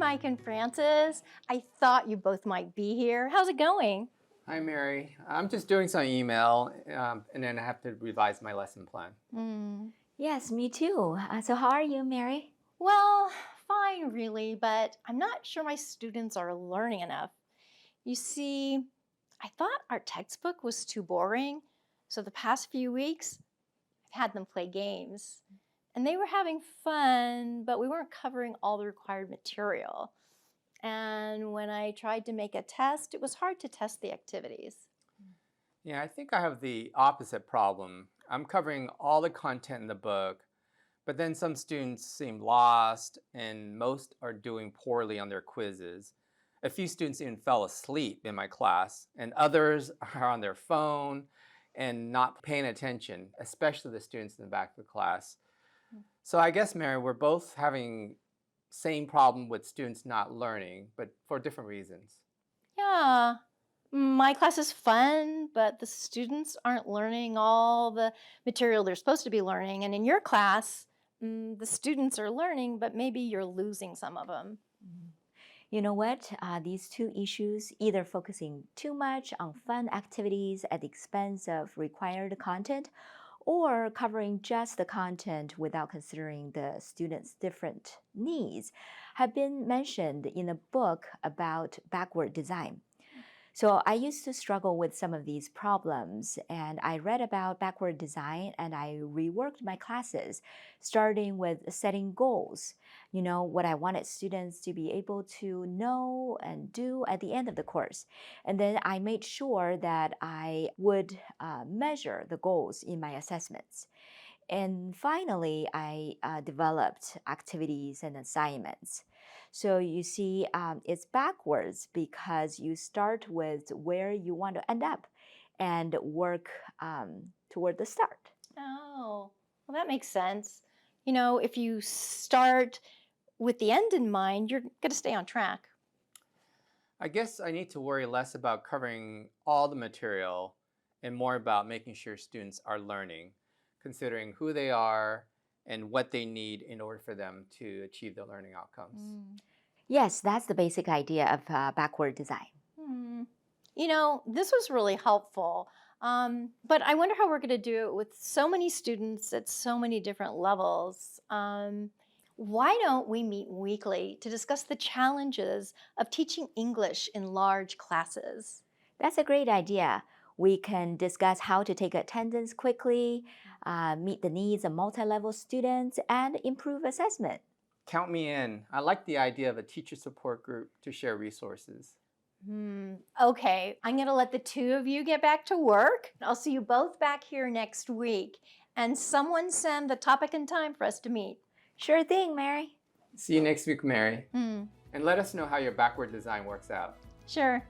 Mike and Francis. I thought you both might be here. How's it going? Hi, Mary. I'm just doing some email, and then I have to revise my lesson plan. Yes, me too. So how are you, Mary? Well, fine, really, but I'm not sure my students are learning enough. You see, I thought our textbook was too boring, so the past few weeks, I've had them play games. And they were having fun, but we weren't covering all the required material. And when I tried to make a test, it was hard to test the activities. Yeah, I think I have the opposite problem. I'm covering all the content in the book, but then some students seem lost, and most are doing poorly on their quizzes. A few students even fell asleep in my class, and others are on their phone and not paying attention, especially the students in the back of the class. So I guess, Mary, we're both having same problem with students not learning, but for different reasons. Yeah, my class is fun, but the students aren't learning all the material they're supposed to be learning. And in your class, the students are learning, but maybe you're losing some of them. You know what? These two issues, either focusing too much on fun activities at the expense of required content, or covering just the content without considering the students' different needs, have been mentioned in a book about backward design. So I used to struggle with some of these problems, and I read about backward design and I reworked my classes, starting with setting goals. You know, what I wanted students to be able to know and do at the end of the course. And then I made sure that I would measure the goals in my assessments. And finally, I developed activities and assignments. So you see, it's backwards because you start with where you want to end up and work toward the start. Oh, well, that makes sense. You know, if you start with the end in mind, you're going to stay on track. I guess I need to worry less about covering all the material and more about making sure students are learning, considering who they are and what they need in order for them to achieve their learning outcomes. Yes, that's the basic idea of backward design. You know, this was really helpful, but I wonder how we're going to do it with so many students at so many different levels. Why don't we meet weekly to discuss the challenges of teaching English in large classes? That's a great idea. We can discuss how to take attendance quickly, meet the needs of multi-level students, and improve assessment. Count me in. I like the idea of a teacher support group to share resources. Okay, I'm going to let the two of you get back to work. I'll see you both back here next week. And someone send the topic and time for us to meet. Sure thing, Mary. See you next week, Mary. And let us know how your backward design works out. Sure.